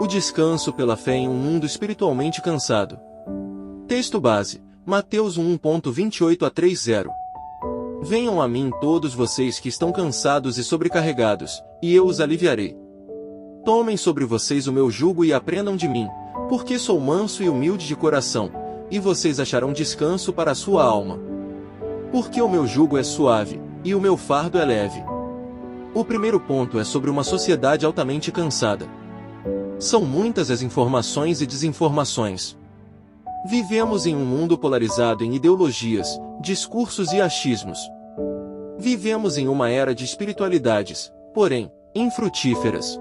O descanso pela fé em um mundo espiritualmente cansado. Texto base, Mateus 1:28 a 30. Venham a mim todos vocês que estão cansados e sobrecarregados, e eu os aliviarei. Tomem sobre vocês o meu jugo e aprendam de mim, porque sou manso e humilde de coração, e vocês acharão descanso para a sua alma. Porque o meu jugo é suave, e o meu fardo é leve. O primeiro ponto é sobre uma sociedade altamente cansada. São muitas as informações e desinformações. Vivemos em um mundo polarizado em ideologias, discursos e achismos. Vivemos em uma era de espiritualidades, porém, infrutíferas.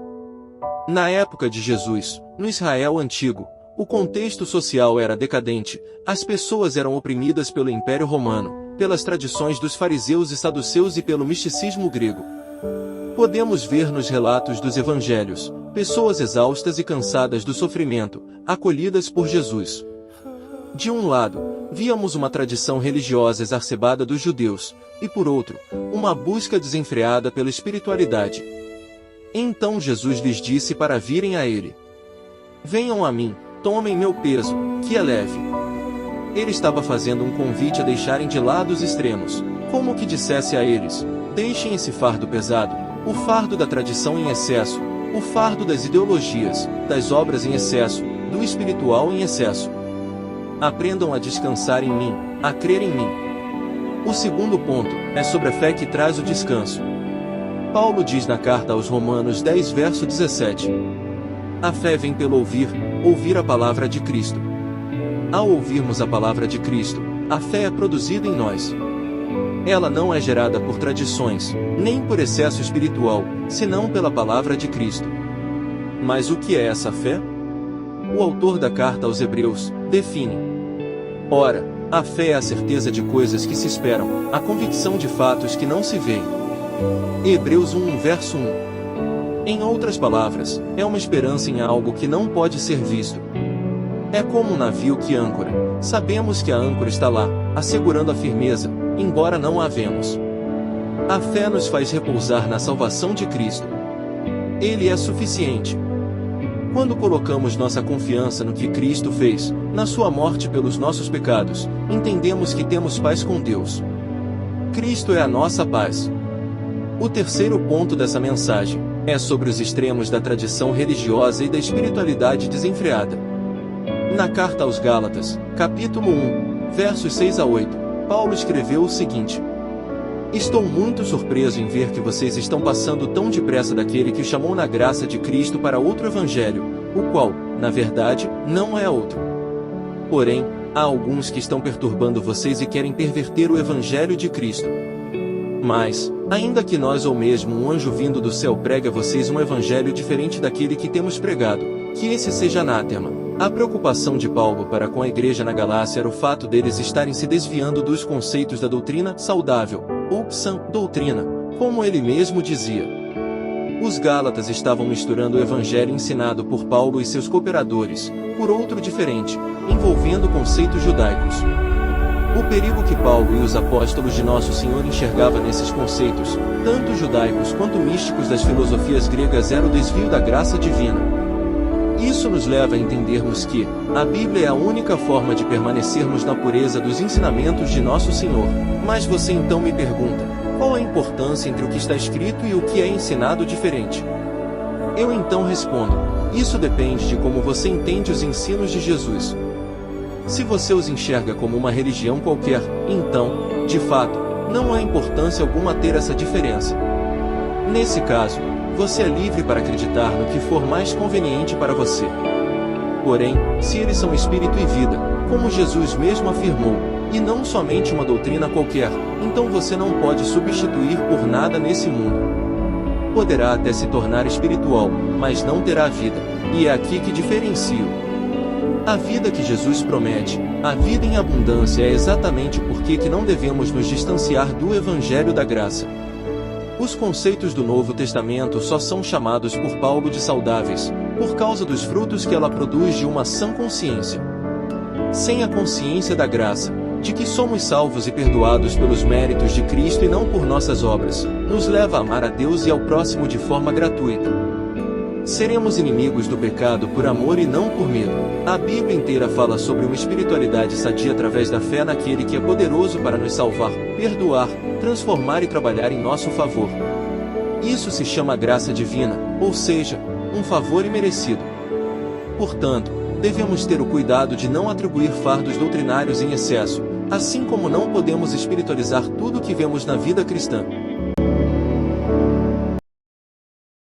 Na época de Jesus, no Israel antigo, o contexto social era decadente, as pessoas eram oprimidas pelo Império Romano, pelas tradições dos fariseus e saduceus e pelo misticismo grego. Podemos ver nos relatos dos evangelhos, pessoas exaustas e cansadas do sofrimento, acolhidas por Jesus. De um lado, víamos uma tradição religiosa exacerbada dos judeus, e por outro, uma busca desenfreada pela espiritualidade. Então Jesus lhes disse para virem a ele. Venham a mim, tomem meu peso, que é leve. Ele estava fazendo um convite a deixarem de lado os extremos, como que dissesse a eles, deixem esse fardo pesado, o fardo da tradição em excesso, o fardo das ideologias, das obras em excesso, do espiritual em excesso. Aprendam a descansar em mim, a crer em mim. O segundo ponto é sobre a fé que traz o descanso. Paulo diz na carta aos Romanos 10, verso 17. A fé vem pelo ouvir a palavra de Cristo. Ao ouvirmos a palavra de Cristo, a fé é produzida em nós. Ela não é gerada por tradições, nem por excesso espiritual, senão pela palavra de Cristo. Mas o que é essa fé? O autor da carta aos Hebreus define. Ora, a fé é a certeza de coisas que se esperam, a convicção de fatos que não se veem. Hebreus 1, verso 1. Em outras palavras, é uma esperança em algo que não pode ser visto. É como um navio que âncora. Sabemos que a âncora está lá, assegurando a firmeza, embora não a vemos. A fé nos faz repousar na salvação de Cristo. Ele é suficiente. Quando colocamos nossa confiança no que Cristo fez, na sua morte pelos nossos pecados, entendemos que temos paz com Deus. Cristo é a nossa paz. O terceiro ponto dessa mensagem é sobre os extremos da tradição religiosa e da espiritualidade desenfreada. Na carta aos Gálatas, capítulo 1, versos 6 a 8, Paulo escreveu o seguinte: Estou muito surpreso em ver que vocês estão passando tão depressa daquele que o chamou na graça de Cristo para outro evangelho, o qual, na verdade, não é outro. Porém, há alguns que estão perturbando vocês e querem perverter o evangelho de Cristo. Mas, ainda que nós ou mesmo um anjo vindo do céu pregue a vocês um evangelho diferente daquele que temos pregado, que esse seja anátema. A preocupação de Paulo para com a igreja na Galácia era o fato deles estarem se desviando dos conceitos da doutrina saudável, ou sã doutrina, como ele mesmo dizia. Os Gálatas estavam misturando o evangelho ensinado por Paulo e seus cooperadores, por outro diferente, envolvendo conceitos judaicos. O perigo que Paulo e os apóstolos de Nosso Senhor enxergavam nesses conceitos, tanto judaicos quanto místicos das filosofias gregas, era o desvio da graça divina. Isso nos leva a entendermos que a Bíblia é a única forma de permanecermos na pureza dos ensinamentos de Nosso Senhor. Mas você então me pergunta, qual a importância entre o que está escrito e o que é ensinado diferente? Eu então respondo, isso depende de como você entende os ensinos de Jesus. Se você os enxerga como uma religião qualquer, então, de fato, não há importância alguma ter essa diferença. Nesse caso, você é livre para acreditar no que for mais conveniente para você. Porém, se eles são espírito e vida, como Jesus mesmo afirmou, e não somente uma doutrina qualquer, então você não pode substituir por nada nesse mundo. Poderá até se tornar espiritual, mas não terá vida, e é aqui que diferencio. A vida que Jesus promete, a vida em abundância, é exatamente por que não devemos nos distanciar do Evangelho da Graça. Os conceitos do Novo Testamento só são chamados por Paulo de saudáveis, por causa dos frutos que ela produz de uma sã consciência. Sem a consciência da graça, de que somos salvos e perdoados pelos méritos de Cristo e não por nossas obras, nos leva a amar a Deus e ao próximo de forma gratuita. Seremos inimigos do pecado por amor e não por medo. A Bíblia inteira fala sobre uma espiritualidade sadia através da fé naquele que é poderoso para nos salvar, perdoar, transformar e trabalhar em nosso favor. Isso se chama graça divina, ou seja, um favor imerecido. Portanto, devemos ter o cuidado de não atribuir fardos doutrinários em excesso, assim como não podemos espiritualizar tudo o que vemos na vida cristã.